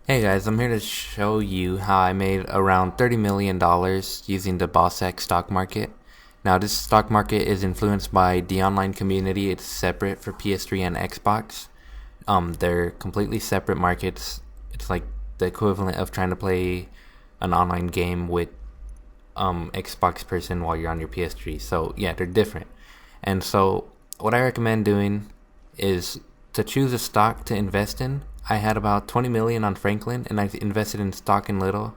Hey guys, I'm here to show you how I made around $30 million using the Bawsaq stock market. Now, this stock market is influenced by the online community. It's separate for PS3 and Xbox. They're completely separate markets. It's like the equivalent of trying to play an online game with Xbox person while you're on your PS3. So yeah, they're different. And so what I recommend doing is to choose a stock to invest in. I had about 20 million on Franklin, and I invested in Hawk and Little.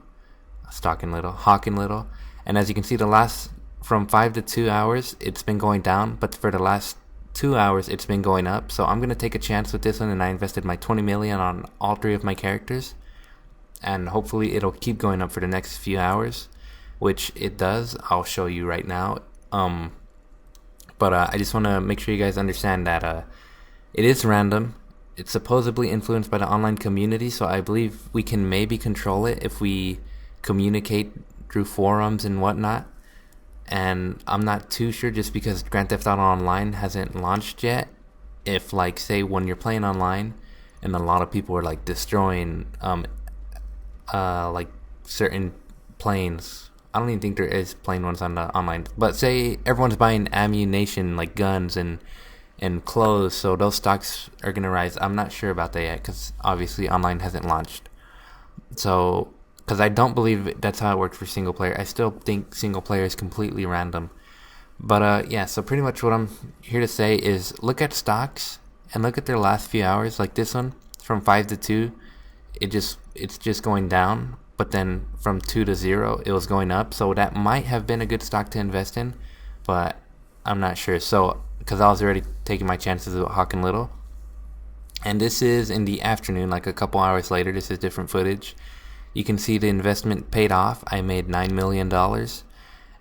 And as you can see, the last from 5 to 2 hours, it's been going down, but for the last 2 hours, it's been going up. So I'm gonna take a chance with this one, and I invested my 20 million on all three of my characters, and hopefully it'll keep going up for the next few hours, which it does. I'll show you right now. But I just want to make sure you guys understand that it is random. It's supposedly influenced by the online community, so I believe we can maybe control it if we communicate through forums and whatnot. And I'm not too sure, just because Grand Theft Auto Online hasn't launched yet. If, like, say when you're playing online and a lot of people are like destroying like certain planes. I don't even think there is plane ones on the online. But say everyone's buying ammunition, like guns and clothes, so those stocks are gonna rise. I'm not sure about that yet, because obviously online hasn't launched. So, because I don't believe that's how it works for single player. I still think single player is completely random. But yeah, so pretty much what I'm here to say is look at stocks and look at their last few hours. Like this one, from 5 to 2, it's just going down. But then from 2 to 0, it was going up. So that might have been a good stock to invest in, but I'm not sure. So because I was already taking my chances with Hawk and Little, and this is in the afternoon, like a couple hours later. This is different footage. You can see the investment paid off. I made $9 million,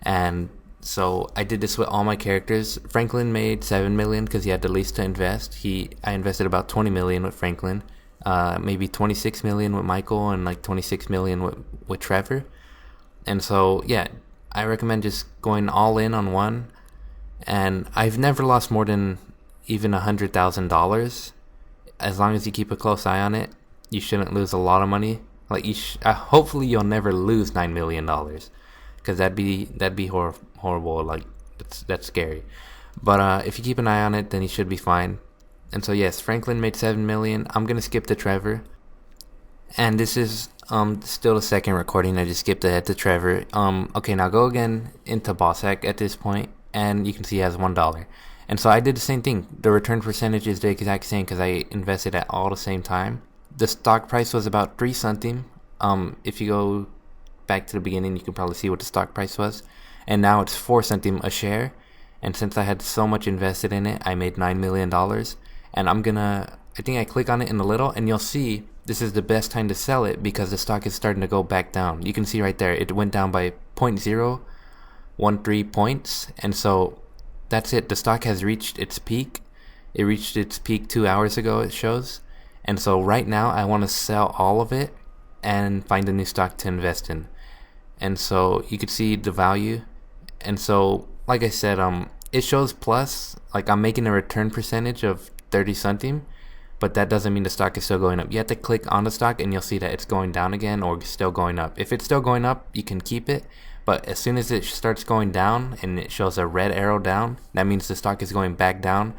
and so I did this with all my characters. Franklin made 7 million because he had the least to invest. I invested about 20 million with Franklin, maybe 26 million with Michael, and like 26 million with Trevor. And so yeah, I recommend just going all in on one. And I've never lost more than even $100,000. As long as you keep a close eye on it, you shouldn't lose a lot of money. Like hopefully you'll never lose $9 million, because that'd be horrible. Like that's scary. But if you keep an eye on it, then you should be fine. And so yes, Franklin made 7 million. I'm gonna skip to Trevor, and this is still the second recording. I just skipped ahead to Trevor. Okay, now go again into Bawsaq at this point, and you can see he has $1. And so I did the same thing. The return percentage is the exact same because I invested at all the same time. The stock price was about 3 something. If you go back to the beginning, you can probably see what the stock price was, and now it's 4 something a share. And since I had so much invested in it, I made $9 million. And I think I click on it in a little, and you'll see this is the best time to sell it because the stock is starting to go back down. You can see right there, it went down by 0.013 points. And so that's it. The stock has reached its peak. It reached its peak 2 hours ago, it shows. And so right now I want to sell all of it and find a new stock to invest in. And so you could see the value. And so like I said, it shows plus, like I'm making a return percentage of 30 something, but that doesn't mean the stock is still going up. You have to click on the stock and you'll see that it's going down again or still going up. If it's still going up, you can keep it. But as soon as it starts going down and it shows a red arrow down, that means the stock is going back down,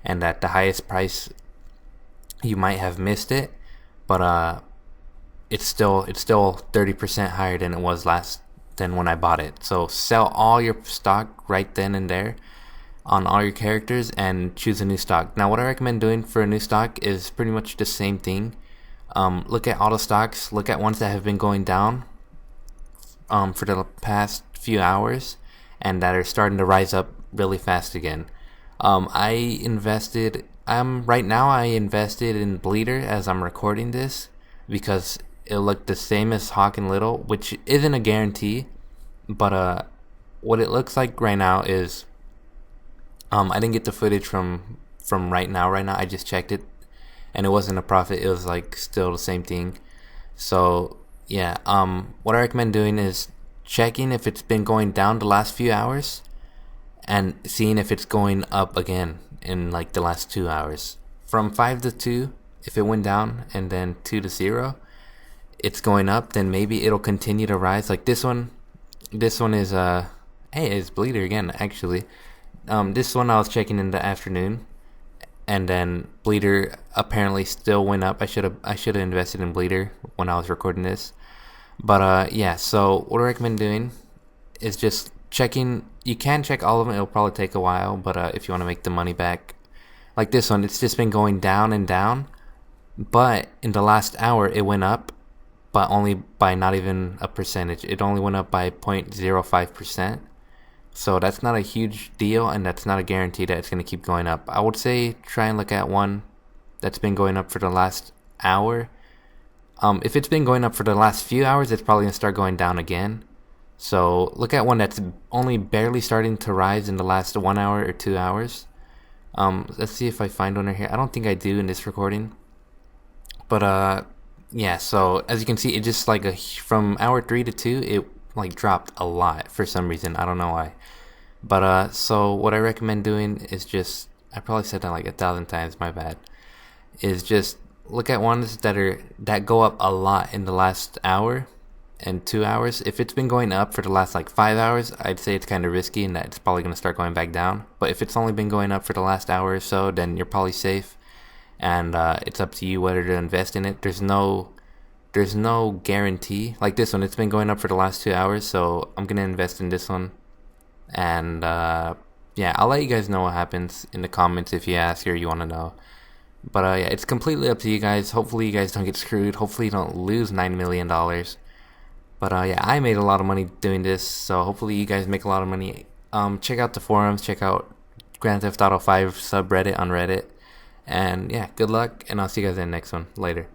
and that the highest price, you might have missed it, but it's still 30% higher than it was than when I bought it. So sell all your stock right then and there on all your characters and choose a new stock. Now what I recommend doing for a new stock is pretty much the same thing. Look at all the stocks, look at ones that have been going down for the past few hours and that are starting to rise up really fast again. Right now I invested in Bleeder as I'm recording this because it looked the same as Hawk and Little, which isn't a guarantee, but what it looks like right now is I didn't get the footage from right now. Right now I just checked it, and it wasn't a profit. It was like still the same thing. So yeah, what I recommend doing is checking if it's been going down the last few hours and seeing if it's going up again in like the last 2 hours. From 5 to 2, if it went down, and then 2 to 0, it's going up, then maybe it'll continue to rise. Like this one. This one is hey, it's Bleeder again actually. This one I was checking in the afternoon, and then Bleeder apparently still went up. I should have invested in Bleeder when I was recording this. But yeah, so what I recommend doing is just checking. You can check all of them. It'll probably take a while, but if you want to make the money back, like this one, it's just been going down and down. But in the last hour, it went up, but only by not even a percentage. It only went up by 0.05%. So that's not a huge deal, and that's not a guarantee that it's going to keep going up. I would say try and look at one that's been going up for the last hour. If it's been going up for the last few hours, it's probably going to start going down again. So look at one that's only barely starting to rise in the last 1 hour or 2 hours. Let's see if I find one right here. I don't think I do in this recording. But yeah, so as you can see, it just like from hour 3 to 2, it like dropped a lot for some reason. I don't know why. But so what I recommend doing is just, I probably said that like 1,000 times, my bad, is just look at ones that go up a lot in the last hour and 2 hours. If it's been going up for the last like 5 hours, I'd say it's kind of risky and that it's probably going to start going back down. But if it's only been going up for the last hour or so, then you're probably safe. And it's up to you whether to invest in it. There's no guarantee. Like this one, it's been going up for the last 2 hours, so I'm gonna invest in this one. And yeah, I'll let you guys know what happens in the comments if you ask or you want to know. But yeah, it's completely up to you guys. Hopefully you guys don't get screwed. Hopefully you don't lose $9 million. But yeah, I made a lot of money doing this, so hopefully you guys make a lot of money. Check out the forums, check out Grand Theft Auto 5 subreddit on Reddit. And yeah, good luck, and I'll see you guys in the next one. Later.